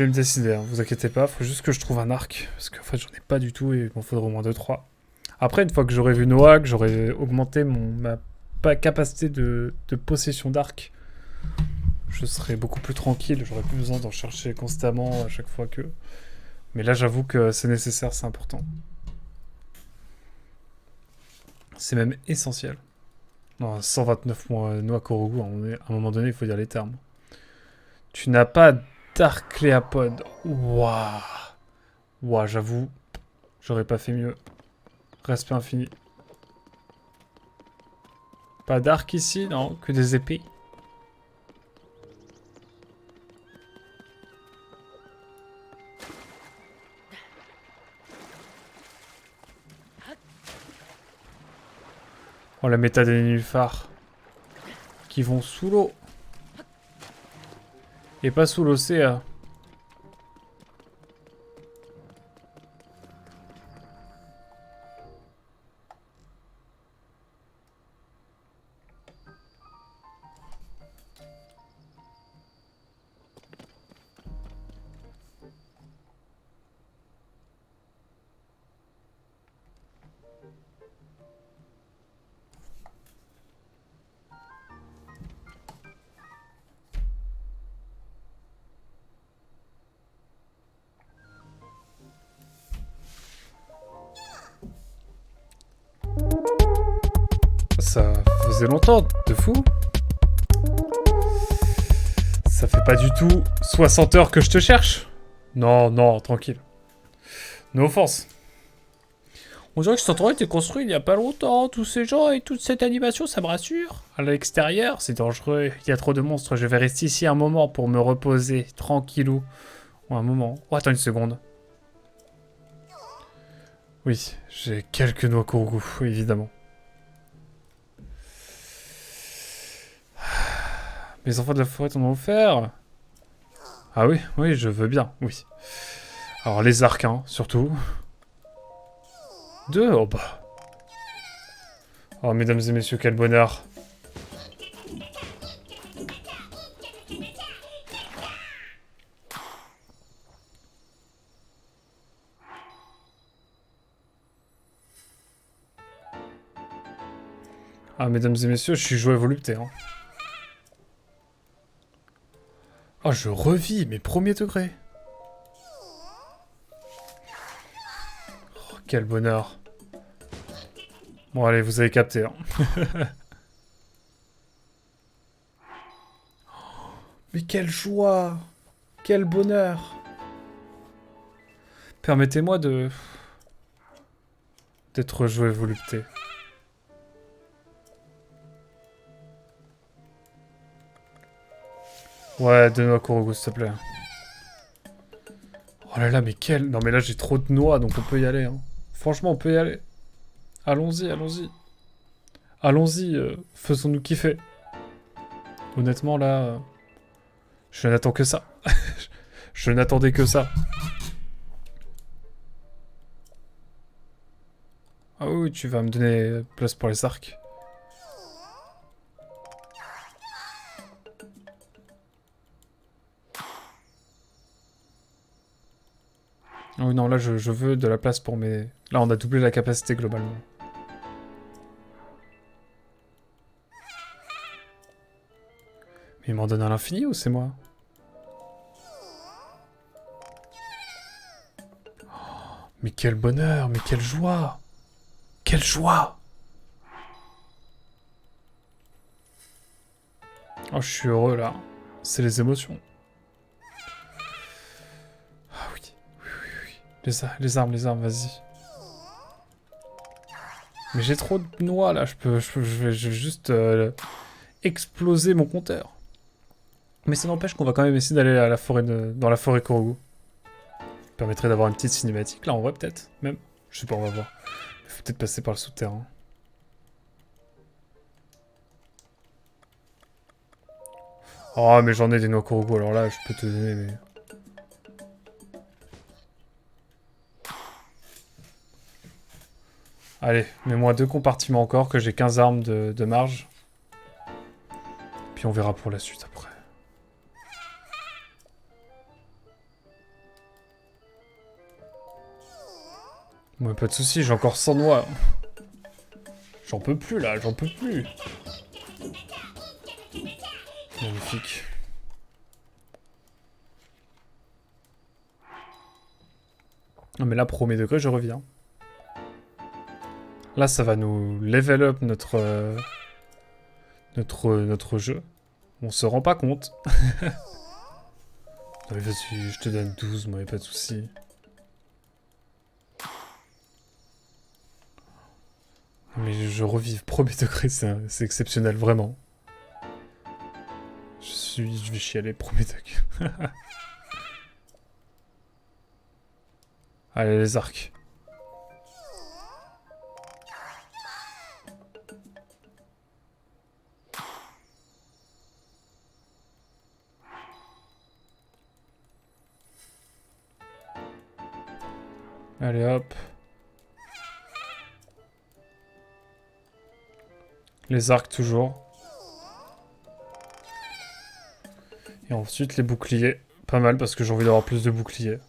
Je vais me décider, hein, vous inquiétez pas, faut juste que je trouve un arc, parce qu'en fait j'en ai pas du tout et il m'en faudrait au moins 2-3. Après, une fois que j'aurai vu Noah, que j'aurai augmenté ma capacité de possession d'arc, je serai beaucoup plus tranquille, j'aurai plus besoin d'en chercher constamment à chaque fois que... Mais là j'avoue que c'est nécessaire, c'est important. C'est même essentiel. Non, 129 mois Noah Korogu, à un moment donné il faut dire les termes. Tu n'as pas d'arc cléapode. Waouh. Waouh, j'avoue, j'aurais pas fait mieux. Respect infini. Pas d'arc ici, non, que des épées. Oh, la méta des nénuphars. Qui vont sous l'eau. Et pas sous l'océan. Ça faisait longtemps, de fou. Ça fait pas du tout 60 heures que je te cherche. Non, non, tranquille. No offense. On dirait que cet endroit a été construit il y a pas longtemps. Tous ces gens et toute cette animation, ça me rassure. À l'extérieur, c'est dangereux. Il y a trop de monstres. Je vais rester ici un moment pour me reposer. Tranquillou. Ou un moment. Oh, attends une seconde. Oui, j'ai quelques noix Korogu, évidemment. Les enfants de la forêt t'en ont offert. Ah oui, oui, je veux bien, oui. Alors les arcs, hein, surtout. 2, oh bah. Oh, mesdames et messieurs, quel bonheur. Ah, mesdames et messieurs, je suis joué à volupté, hein. Oh, je revis mes premiers degrés. Oh, quel bonheur. Bon, allez, vous avez capté, hein. Mais quelle joie. Quel bonheur. Permettez-moi d'être joué à volupté. Ouais, donne-moi Korogu, s'il te plaît. Oh là là, mais quel... Non, mais là, j'ai trop de noix, donc on peut y aller, hein. Franchement, on peut y aller. Allons-y, allons-y. Allons-y, faisons-nous kiffer. Honnêtement, là... je n'attends que ça. Je n'attendais que ça. Ah oui, tu vas me donner place pour les arcs. Ah oui, non, là, je veux de la place pour mes... Là, on a doublé la capacité, globalement. Mais il m'en donne à l'infini ou c'est moi? Mais quel bonheur, mais quelle joie! Quelle joie! Oh, je suis heureux, là. C'est les émotions. Ah oui, oui, oui, oui. Les armes, vas-y. Mais j'ai trop de noix, là. Je vais juste exploser mon compteur. Mais ça n'empêche qu'on va quand même essayer d'aller à la forêt dans la forêt Korogu. Ça permettrait d'avoir une petite cinématique, là, en vrai, peut-être. Même. Je sais pas, on va voir. Il faut peut-être passer par le souterrain. Oh, mais j'en ai des noix Korogu, alors là, je peux te donner, mais... Allez, mets-moi 2 compartiments encore, que j'ai 15 armes de marge. Puis on verra pour la suite après. Moi, pas de soucis, j'ai encore 100 noix. J'en peux plus, là, j'en peux plus. Magnifique. Non, mais là, premier degré, je reviens. Là, ça va nous level up notre jeu. On se rend pas compte. Non, mais vas-y, je te donne 12, moi, y'a pas de soucis. Mais je revive premier degré, c'est exceptionnel, vraiment. Je vais chialer premier degré. Allez, les arcs. Allez, hop. Les arcs, toujours. Et ensuite, les boucliers. Pas mal, parce que j'ai envie d'avoir plus de boucliers.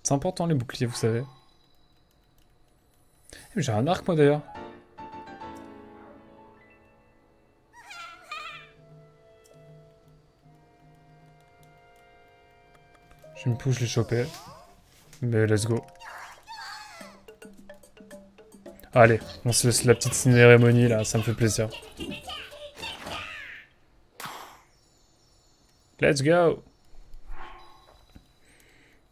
C'est important, les boucliers, vous savez. J'ai un arc, moi, d'ailleurs. J'ai une pousse, je l'ai chopé. Mais let's go. Allez, on se laisse la petite cérémonie, là, ça me fait plaisir. Let's go!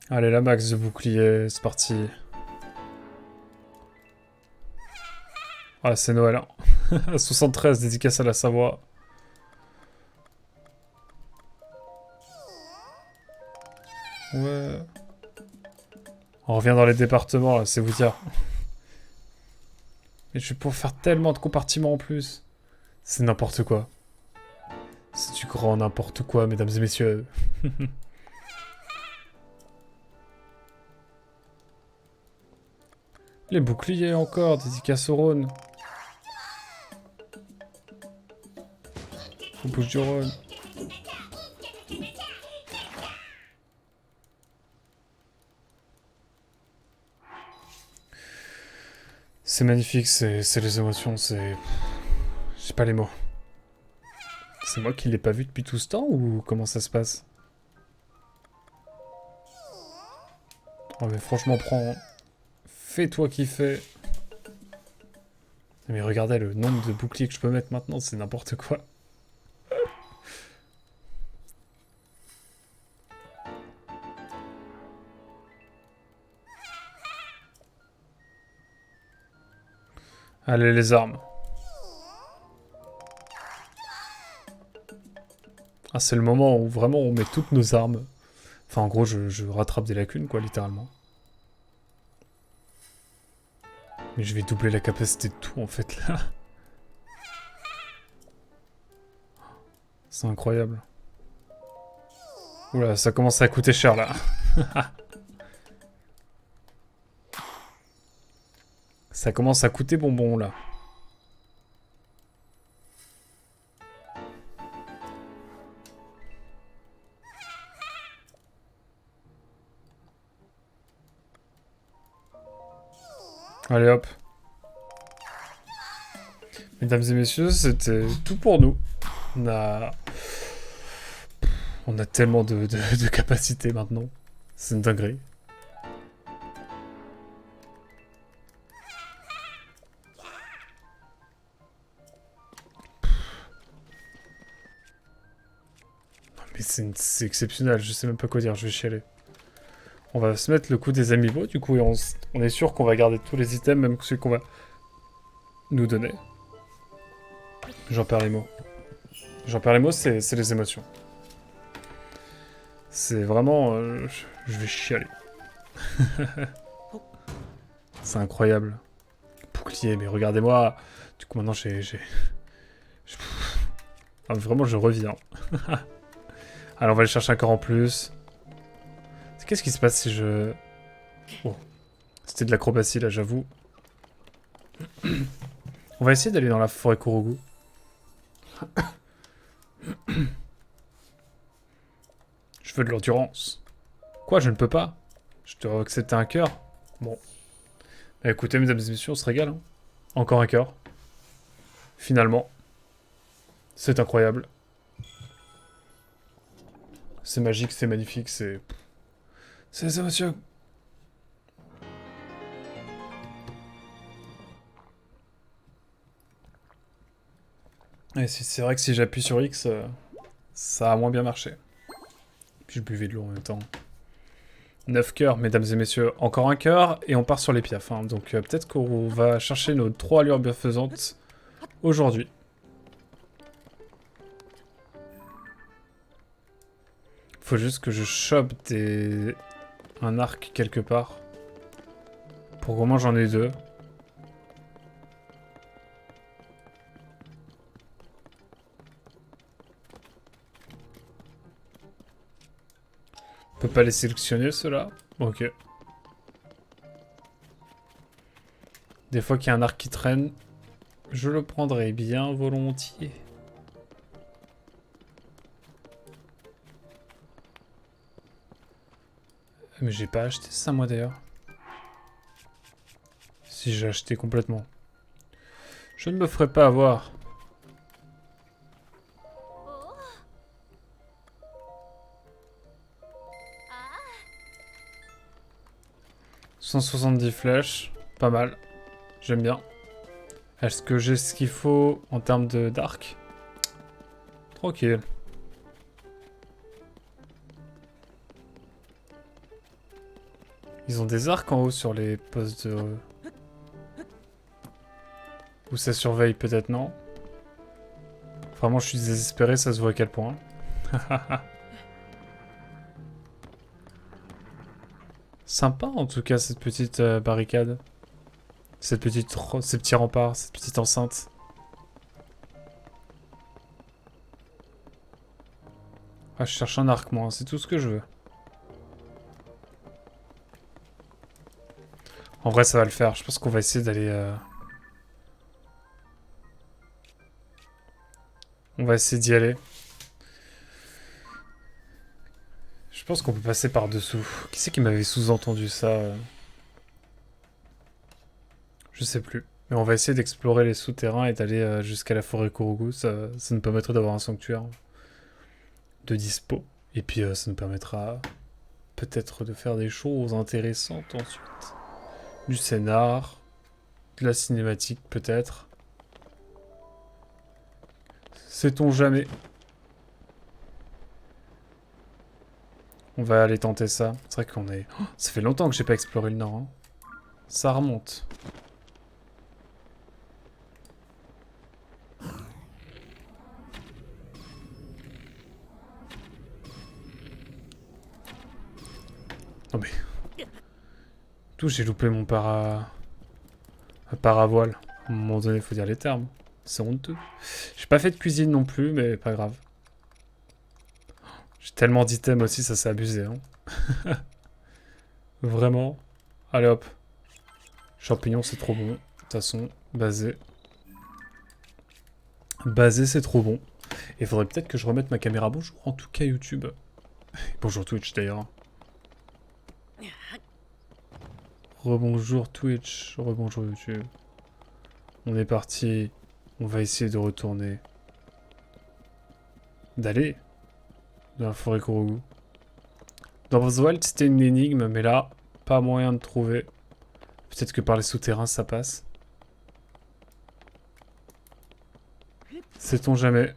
Allez, la max de bouclier, c'est parti. Ah, c'est Noël, hein. 73, dédicace à la Savoie. Ouais. On revient dans les départements, là, c'est vous dire. Mais je vais pouvoir faire tellement de compartiments en plus. C'est n'importe quoi. C'est du grand n'importe quoi, mesdames et messieurs. Les boucliers encore, dédicace au Rhône. Faut bouge du Rhône. C'est magnifique, c'est les émotions, c'est... J'ai pas les mots. C'est moi qui l'ai pas vu depuis tout ce temps ou comment ça se passe? Oh mais franchement, prends... Fais-toi kiffer. Mais regardez le nombre de boucliers que je peux mettre maintenant, c'est n'importe quoi. Allez, les armes. Ah, c'est le moment où vraiment on met toutes nos armes. Enfin, en gros, je rattrape des lacunes, quoi, littéralement. Mais je vais doubler la capacité de tout, en fait, là. C'est incroyable. Oula, ça commence à coûter cher, là. Ça commence à coûter bonbon, là. Allez, hop. Mesdames et messieurs, c'était tout pour nous. On a tellement de capacités maintenant. C'est une dinguerie. Mais c'est exceptionnel, je sais même pas quoi dire, je vais chialer. On va se mettre le coup des amiibo, du coup, et on est sûr qu'on va garder tous les items, même ceux qu'on va nous donner. J'en perds les mots. J'en perds les mots, c'est les émotions. C'est vraiment... je vais chialer. C'est incroyable. Bouclier, mais regardez-moi. Du coup, maintenant, Ah, vraiment, je reviens. Alors, on va aller chercher un corps en plus. Qu'est-ce qui se passe si je... Oh. C'était de l'acrobatie, là, j'avoue. On va essayer d'aller dans la forêt Kurogu. Je veux de l'endurance. Quoi, je ne peux pas? Je dois accepter un cœur? Bon. Écoutez, mesdames et messieurs, on se régale. Hein. Encore un cœur. Finalement. C'est incroyable. C'est magique, c'est magnifique, c'est... C'est ça, monsieur. Et c'est vrai que si j'appuie sur X, ça a moins bien marché. Puis je buvais de l'eau en même temps. 9 cœurs, mesdames et messieurs. Encore un cœur, et on part sur les piafs. Hein. Donc peut-être qu'on va chercher nos 3 allures bienfaisantes aujourd'hui. Faut juste que je chope un arc quelque part. Pour qu'au moins j'en ai 2. On peut pas les sélectionner ceux-là? Ok. Des fois qu'il y a un arc qui traîne, je le prendrai bien volontiers. Mais j'ai pas acheté ça moi d'ailleurs. Si j'ai acheté complètement. Je ne me ferai pas avoir. 170 flèches, pas mal. J'aime bien. Est-ce que j'ai ce qu'il faut en termes d'arc? Tranquille. Ils ont des arcs en haut sur les postes de... Où ça surveille peut-être, non? Vraiment, je suis désespéré, ça se voit à quel point. Sympa en tout cas cette petite barricade. Ces petits remparts, cette petite enceinte. Ah, je cherche un arc moi, c'est tout ce que je veux. En vrai ça va le faire, je pense qu'on va essayer d'aller... On va essayer d'y aller. Je pense qu'on peut passer par-dessous. Qui c'est qui m'avait sous-entendu ça Je sais plus. Mais on va essayer d'explorer les souterrains et d'aller jusqu'à la forêt Kurugu. Ça nous permettrait d'avoir un sanctuaire de dispo. Et puis ça nous permettra peut-être de faire des choses intéressantes ensuite. Du scénar, de la cinématique peut-être. Sait-on jamais. On va aller tenter ça. C'est vrai qu'on est... Oh, ça fait longtemps que j'ai pas exploré le nord. Hein. Ça remonte. Oh mais... Tout, j'ai loupé mon paravoile. À un moment donné, faut dire les termes. C'est honteux. J'ai pas fait de cuisine non plus, mais pas grave. J'ai tellement d'items aussi, ça s'est abusé. Hein. Vraiment. Allez hop. Champignons, c'est trop bon. De toute façon, basé. Basé, c'est trop bon. Et faudrait peut-être que je remette ma caméra. Bonjour, en tout cas, YouTube. Bonjour Twitch, d'ailleurs. Rebonjour Twitch. Rebonjour YouTube. On est parti. On va essayer de retourner. D'aller dans la forêt Kurugu. Dans Oswald, c'était une énigme, mais là, pas moyen de trouver. Peut-être que par les souterrains, ça passe. Sait-on jamais.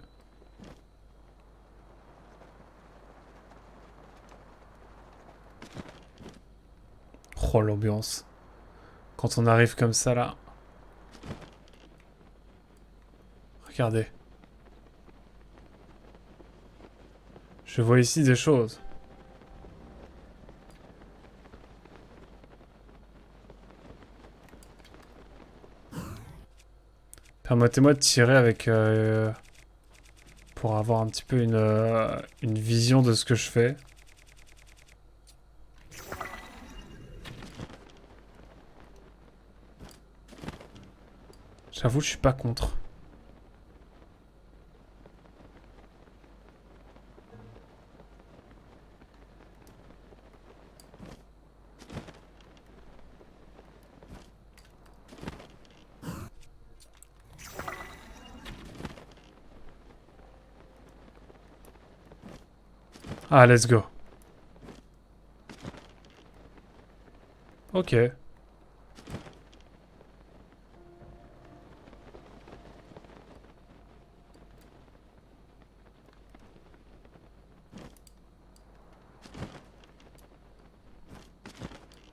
Oh, l'ambiance. Quand on arrive comme ça, là. Regardez. Je vois ici des choses. Permettez-moi de tirer avec... pour avoir un petit peu une vision de ce que je fais. J'avoue, je suis pas contre. Ah, let's go. Ok.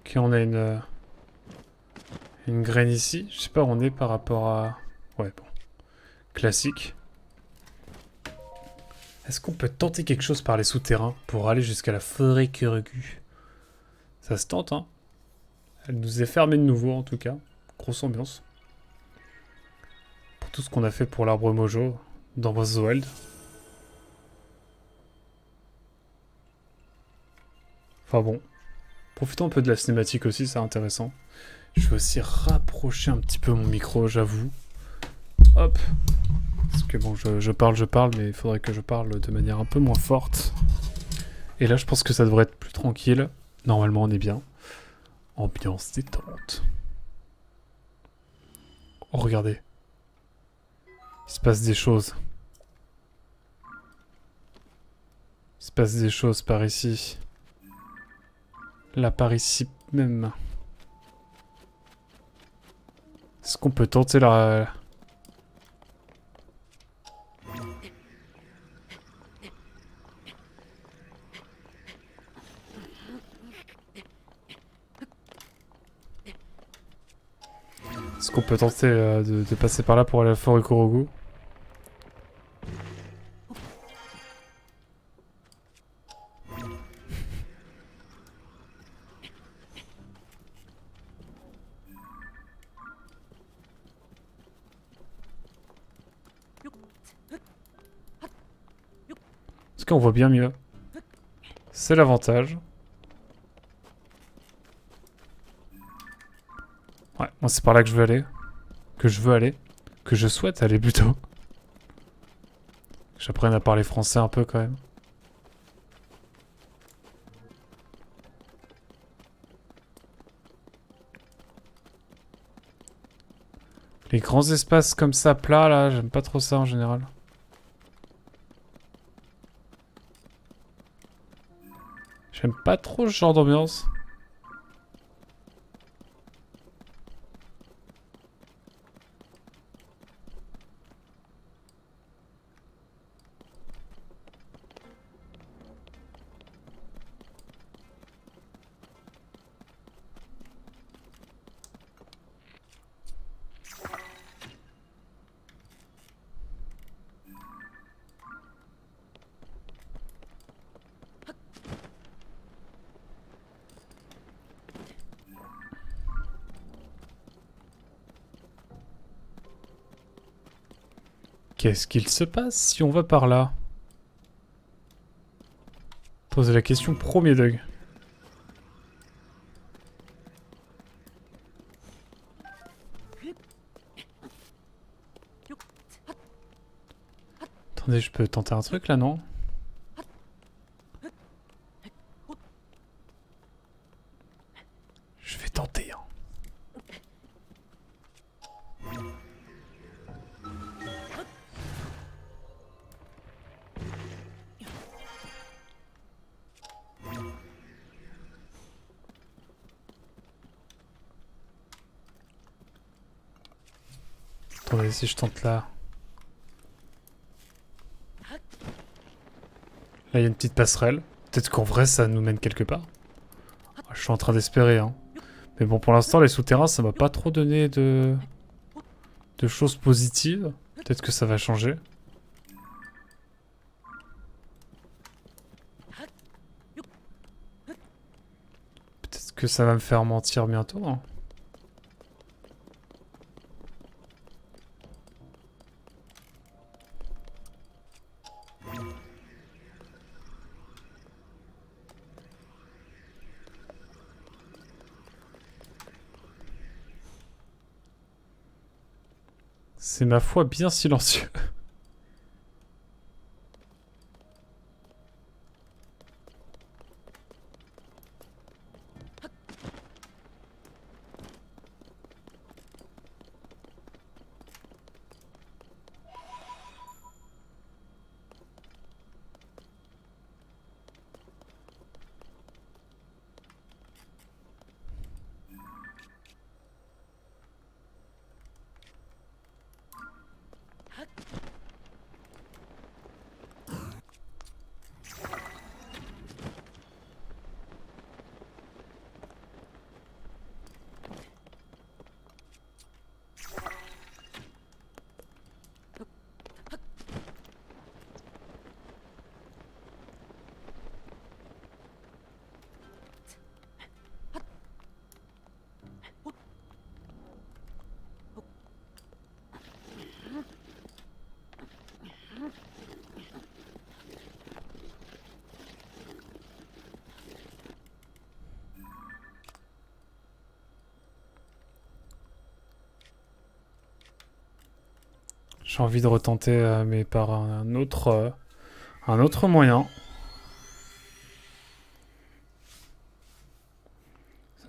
Ok, on a une graine ici. Je sais pas où on est par rapport à... Ouais, bon. Classique. Est-ce qu'on peut tenter quelque chose par les souterrains pour aller jusqu'à la forêt Kuregu? Ça se tente, hein. Elle nous est fermée de nouveau, en tout cas. Grosse ambiance. Pour tout ce qu'on a fait pour l'arbre Mojo dans Breath of the Wild. Enfin bon. Profitons un peu de la cinématique aussi, c'est intéressant. Je vais aussi rapprocher un petit peu mon micro, j'avoue. Hop. Parce que bon, je parle, mais il faudrait que je parle de manière un peu moins forte. Et là, je pense que ça devrait être plus tranquille. Normalement, on est bien. Ambiance détente. Oh, regardez. Il se passe des choses. Il se passe des choses par ici. Là, par ici même. Est-ce qu'on peut tenter la... Est-ce qu'on peut tenter de passer par là pour aller à la forêt Korogu? Est-ce qu'on voit bien mieux? C'est l'avantage. Ouais, moi c'est par là que je veux aller. Que je veux aller. Que je souhaite aller plutôt. J'apprenne à parler français un peu quand même. Les grands espaces comme ça, plats, là, j'aime pas trop ça en général. J'aime pas trop ce genre d'ambiance. Qu'est-ce qu'il se passe si on va par là? Poser la question premier Doug. Attendez, je peux tenter un truc là, non? Je vais tenter, hein. Attendez, si je tente là. Là, il y a une petite passerelle. Peut-être qu'en vrai, ça nous mène quelque part. Je suis en train d'espérer, hein. Mais bon, pour l'instant, les souterrains, ça m'a pas trop donné de choses positives. Peut-être que ça va changer. Peut-être que ça va me faire mentir bientôt, hein. C'est ma foi bien silencieux. J'ai envie de retenter, mais par un autre moyen.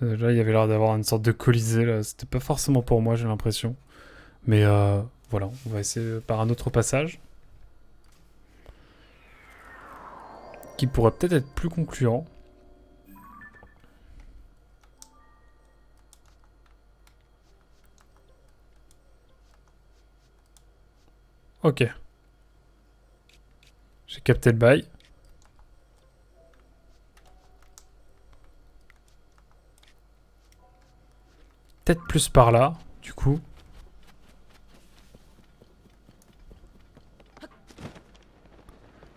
Là, il y avait l'air d'avoir une sorte de colisée, là. C'était pas forcément pour moi, j'ai l'impression. Mais voilà, on va essayer par un autre passage. Qui pourrait peut-être être plus concluant. Ok. J'ai capté le bail. Peut-être plus par là, du coup.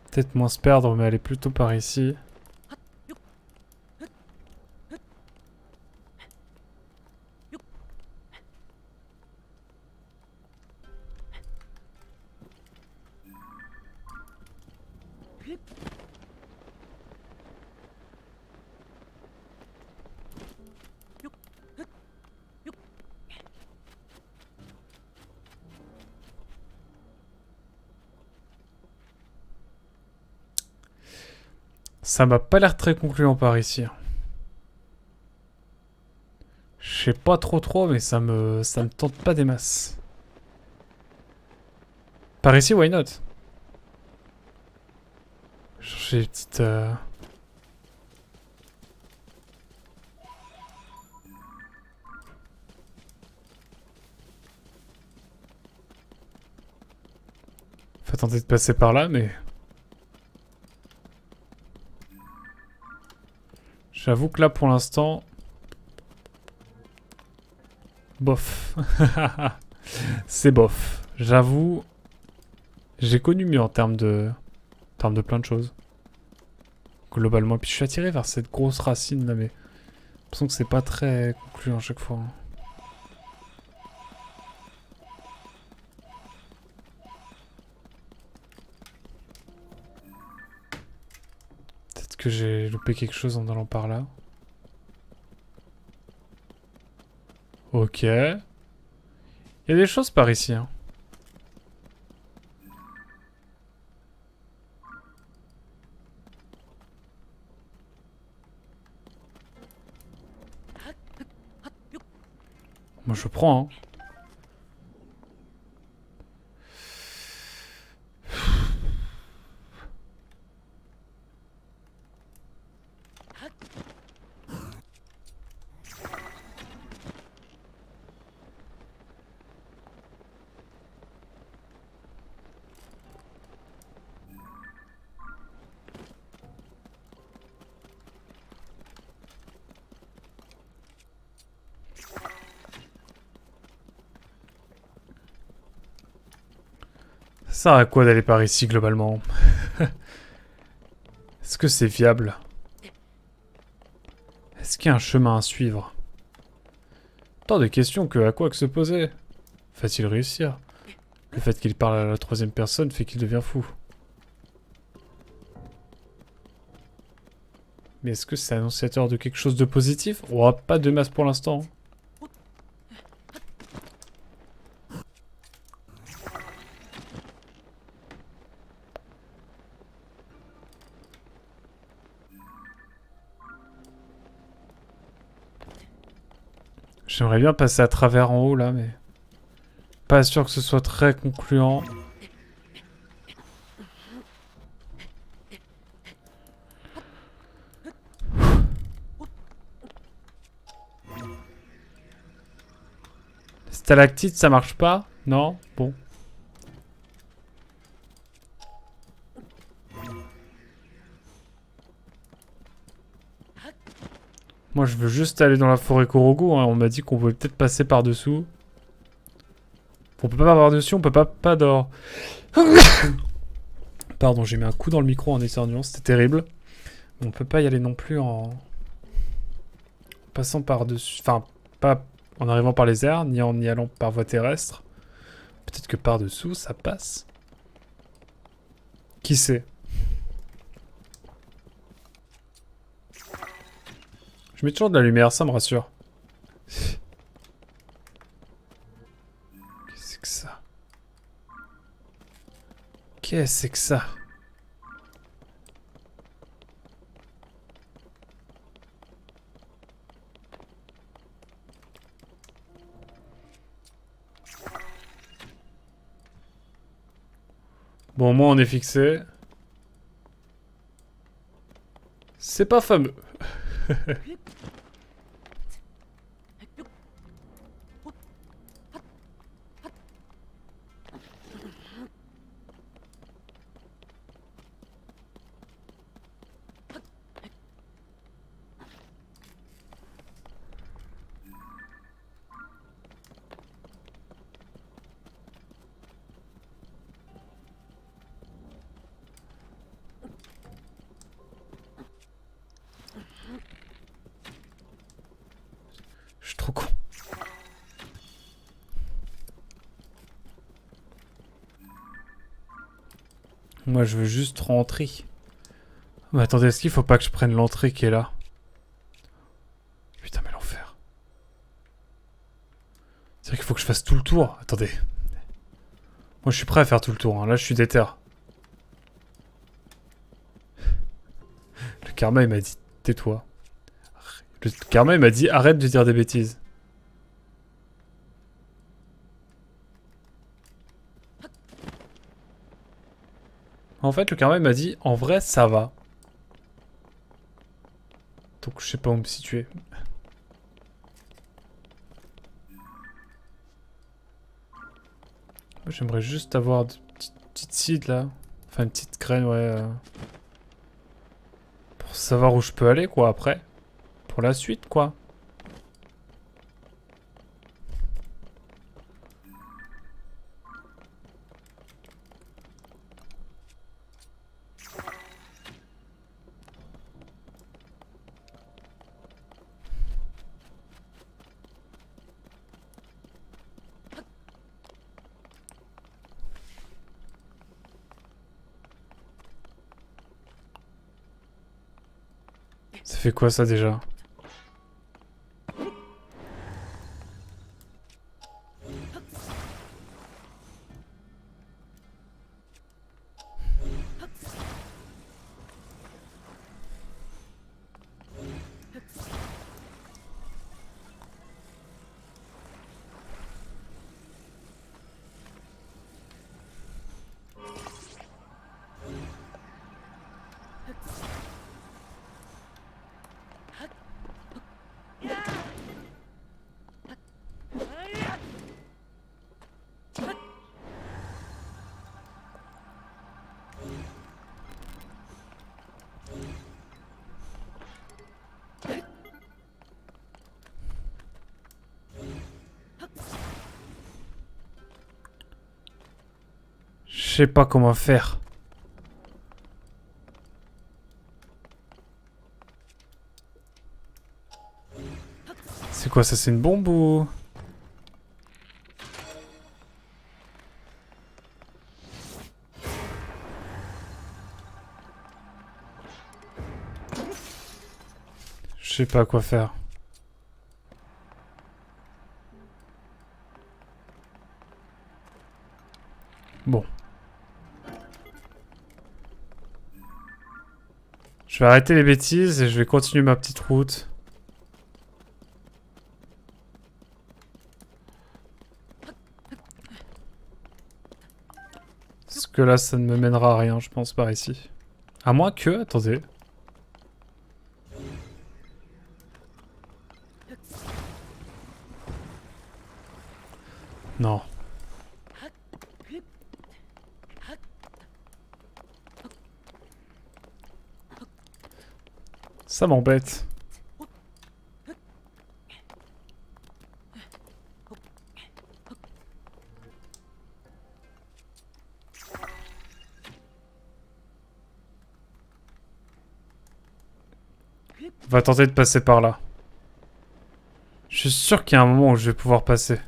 Peut-être moins se perdre, mais aller plutôt par ici. Ça m'a pas l'air très concluant par ici. Je sais pas trop, mais ça me tente pas des masses. Par ici, why not? Chercher des petites... Faut tenter de passer par là, mais... J'avoue que là, pour l'instant... Bof. C'est bof. J'avoue... J'ai connu mieux en termes de... plein de choses. Globalement. Puis je suis attiré vers cette grosse racine là, mais... J'ai l'impression que c'est pas très concluant à chaque fois. Peut-être que j'ai loupé quelque chose en allant par là. Ok. Il y a des choses par ici, hein. Moi je prends, hein. Ça sert à quoi d'aller par ici globalement? Est-ce que c'est viable? Est-ce qu'il y a un chemin à suivre? Tant de questions que à quoi que se poser. Va-t-il réussir? Le fait qu'il parle à la troisième personne fait qu'il devient fou. Mais est-ce que c'est annonciateur de quelque chose de positif? Oh, pas de masse pour l'instant. J'aimerais bien passer à travers en haut là, mais... Pas sûr que ce soit très concluant. Stalactite, ça marche pas? Non? Bon. Moi, je veux juste aller dans la forêt Korogu, hein. On m'a dit qu'on pouvait peut-être passer par-dessous. On peut pas par-dessus, on peut pas dehors. Pardon, j'ai mis un coup dans le micro en éternuant, c'était terrible. On peut pas y aller non plus en passant par-dessus. Enfin, pas en arrivant par les airs, ni en y allant par voie terrestre. Peut-être que par-dessous, ça passe. Qui sait? Je mets toujours de la lumière, ça me rassure. Qu'est-ce que c'est que ça? Qu'est-ce que c'est que ça? Bon, moi on est fixé. C'est pas fameux. Je suis trop con. Moi je veux juste rentrer. Mais attendez, est-ce qu'il faut pas que je prenne l'entrée qui est là? Putain mais l'enfer. C'est vrai qu'il faut que je fasse tout le tour. Attendez. Moi je suis prêt à faire tout le tour, hein. Là je suis déter. Le karma il m'a dit tais-toi. Le karma il m'a dit arrête de dire des bêtises. En fait le karma il m'a dit en vrai ça va. Donc je sais pas où me situer. J'aimerais juste avoir de petites seeds là. Enfin une petite graine ouais. Pour savoir où je peux aller quoi après. Pour la suite quoi. Ça fait quoi ça déjà? Je sais pas comment faire. C'est quoi ça? C'est une bombe ou... Je sais pas quoi faire. Bon. Je vais arrêter les bêtises et je vais continuer ma petite route. Parce que là, ça ne me mènera à rien, je pense, par ici. À moins que... Attendez. Non. Ça m'embête. On va tenter de passer par là. Je suis sûr qu'il y a un moment où je vais pouvoir passer.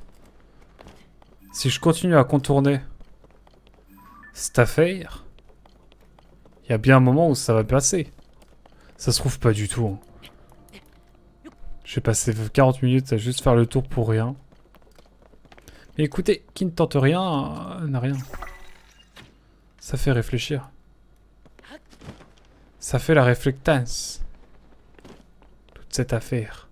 Si je continue à contourner cette affaire, il y a bien un moment où ça va passer. Ça se trouve pas du tout. Hein. Je vais passer 40 minutes à juste faire le tour pour rien. Mais écoutez, qui ne tente rien n'a rien. Ça fait réfléchir. Ça fait la réflectance. Toute cette affaire.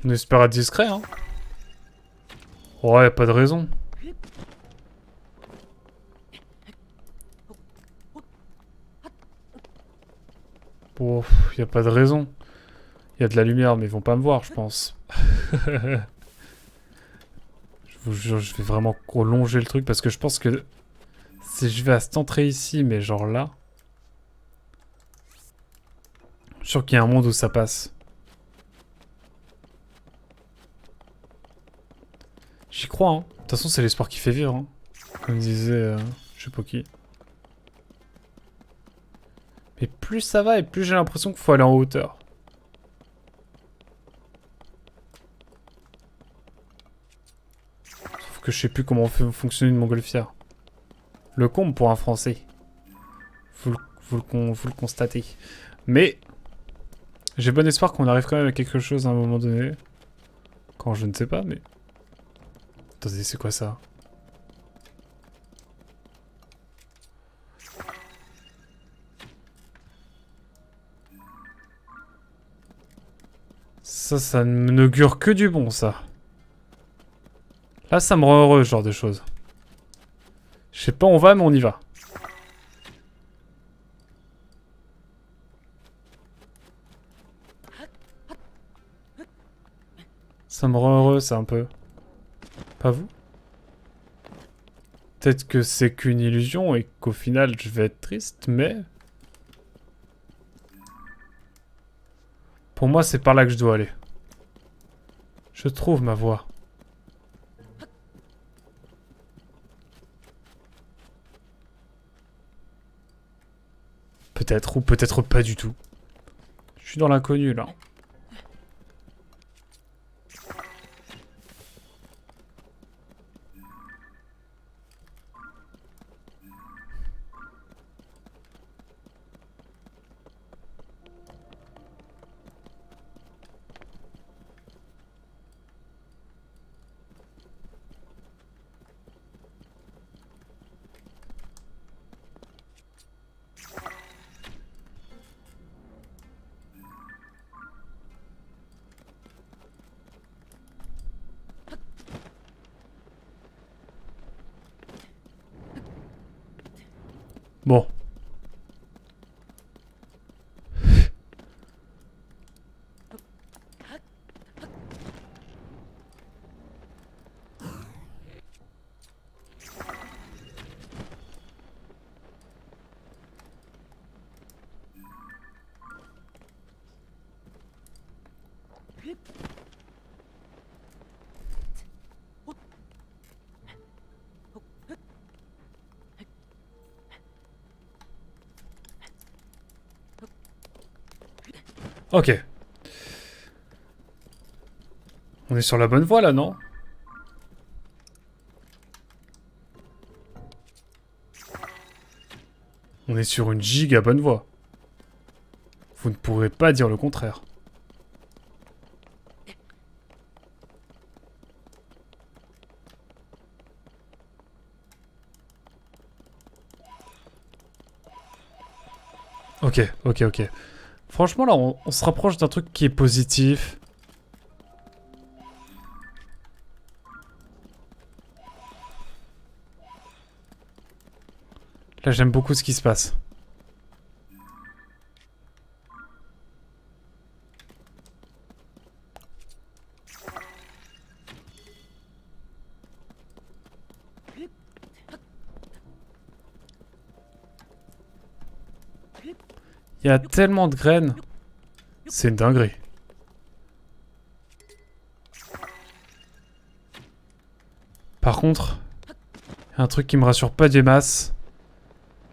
On espère être discret, hein. Ouais, pas de raison. Oh, y a pas de raison. Y a de la lumière, mais ils vont pas me voir, je pense. Je vous jure, je vais vraiment prolonger le truc parce que je pense que si je vais à cette entrée ici, mais genre là... Je suis sûr qu'il y a un monde où ça passe. J'y crois, hein. De toute façon, c'est l'espoir qui fait vivre, hein. Comme disait, je sais pas qui. Mais plus ça va et plus j'ai l'impression qu'il faut aller en hauteur. Sauf que je sais plus comment fonctionne une montgolfière. Le comble pour un Français. Vous le constatez. Mais j'ai bon espoir qu'on arrive quand même à quelque chose à un moment donné. Quand je ne sais pas, mais... Attendez, c'est quoi ça? Ça ne n'augure que du bon, ça. Là, ça me rend heureux, ce genre de choses. Je sais pas où on va, mais on y va. Ça me rend heureux, ça, un peu. Pas vous? Peut-être que c'est qu'une illusion et qu'au final, je vais être triste, mais... Pour moi, c'est par là que je dois aller. Je trouve ma voie. Peut-être, ou peut-être pas du tout. Je suis dans l'inconnu, là. Bon. Ok. On est sur la bonne voie, là, non? On est sur une giga bonne voie. Vous ne pourrez pas dire le contraire. Ok, ok, ok. Franchement, là, on se rapproche d'un truc qui est positif. Là, j'aime beaucoup ce qui se passe. Il y a tellement de graines. C'est une dinguerie. Par contre, il y a un truc qui me rassure pas des masses.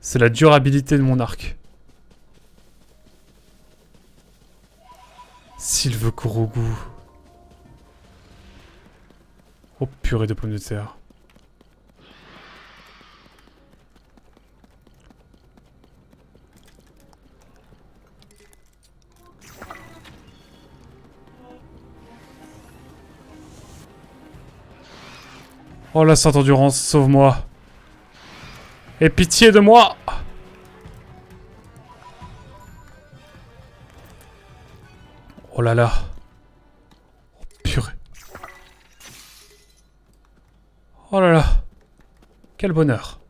C'est la durabilité de mon arc. Si Sylve Korogu. Oh purée de pommes de terre. Oh la Sainte Endurance, sauve-moi. Aie pitié de moi. Oh là là. Oh, purée. Oh là là. Quel bonheur.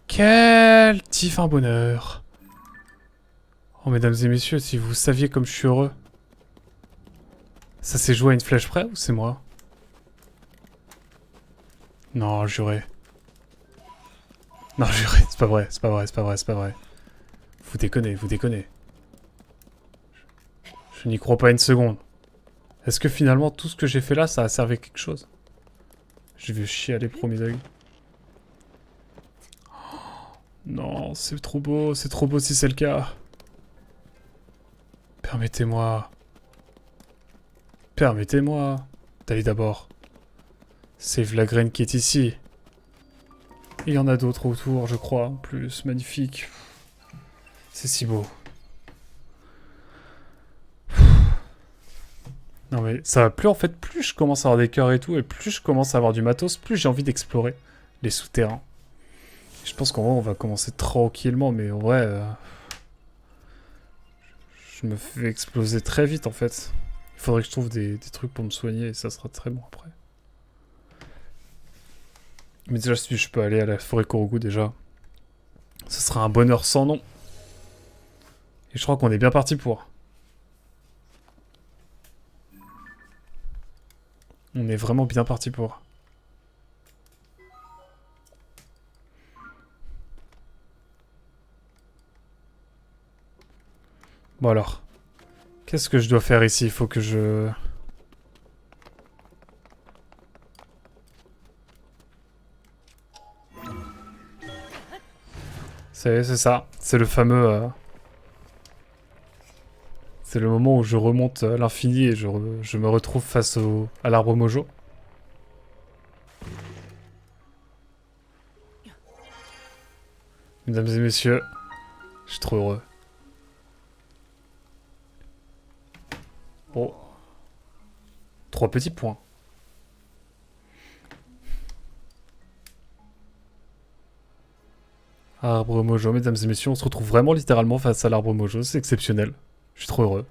Quel divin bonheur. Oh mesdames et messieurs, si vous saviez comme je suis heureux. Ça s'est joué à une flèche près ou c'est moi? Non, juré. Non, juré, c'est pas vrai, c'est pas vrai, c'est pas vrai, c'est pas vrai. Vous déconnez, vous déconnez. Je n'y crois pas une seconde. Est-ce que finalement tout ce que j'ai fait là, ça a servi à quelque chose? Je vais chialer premier œil. Non, c'est trop beau si c'est le cas. Permettez-moi. Permettez-moi d'aller d'abord. Save la graine qui est ici. Il y en a d'autres autour, je crois, en plus. Magnifique. C'est si beau. Non mais ça va plus en fait, plus je commence à avoir des cœurs et tout, et plus je commence à avoir du matos, plus j'ai envie d'explorer les souterrains. Je pense qu'en vrai on va commencer tranquillement, mais en vrai... je me fais exploser très vite en fait. Il faudrait que je trouve des trucs pour me soigner, et ça sera très bon après. Mais déjà si je peux aller à la forêt Korogu déjà, ce sera un bonheur sans nom. Et je crois qu'on est bien parti pour. On est vraiment bien parti pour. Bon alors. Qu'est-ce que je dois faire ici? Il faut que je... C'est ça. C'est le fameux... C'est le moment où je remonte à l'infini et je me retrouve face à l'arbre Mojo. Mesdames et messieurs, je suis trop heureux. Oh. 3 petits points. Arbre Mojo, mesdames et messieurs, on se retrouve vraiment littéralement face à l'arbre Mojo, c'est exceptionnel. Je suis trop heureux.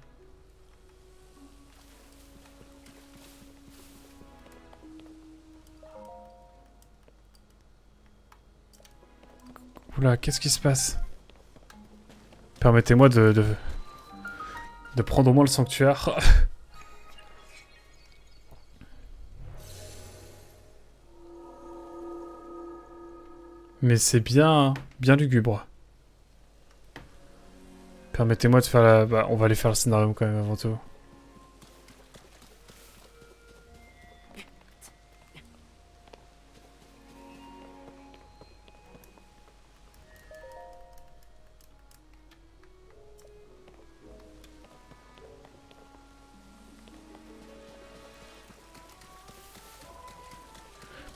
Oula, qu'est-ce qui se passe? Permettez-moi de prendre au moins le sanctuaire. Mais c'est bien lugubre. Permettez-moi de faire la... Bah, on va aller faire le scénario quand même avant tout.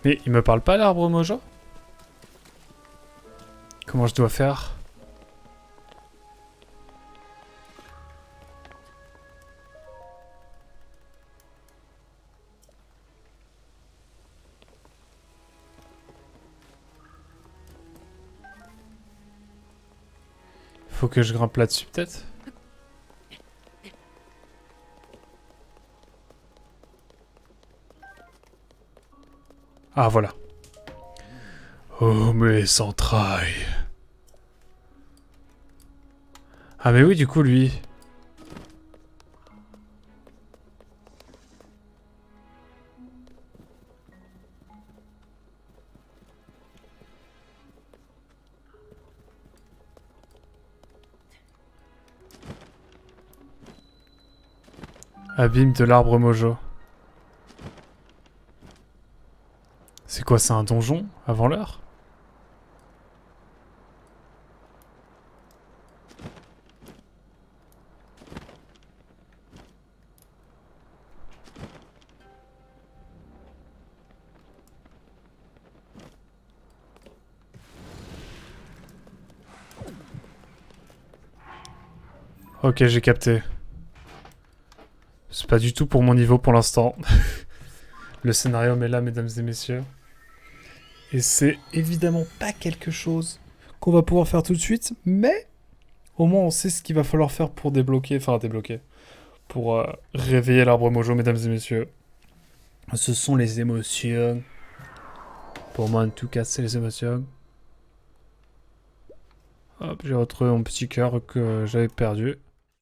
Mais il me parle pas l'arbre Mojo? Comment je dois faire? Faut que je grimpe là-dessus peut-être? Ah voilà. Oh mes entrailles. Ah mais oui du coup lui. Abîme de l'arbre Mojo. C'est quoi, c'est un donjon avant l'heure? Ok, j'ai capté. C'est pas du tout pour mon niveau pour l'instant. Le scénario est là, mesdames et messieurs. Et c'est évidemment pas quelque chose qu'on va pouvoir faire tout de suite, mais au moins on sait ce qu'il va falloir faire pour débloquer, enfin débloquer, pour réveiller l'arbre mojo, mesdames et messieurs. Ce sont les émotions. Pour moi, en tout cas, c'est les émotions. Hop, j'ai retrouvé mon petit cœur que j'avais perdu.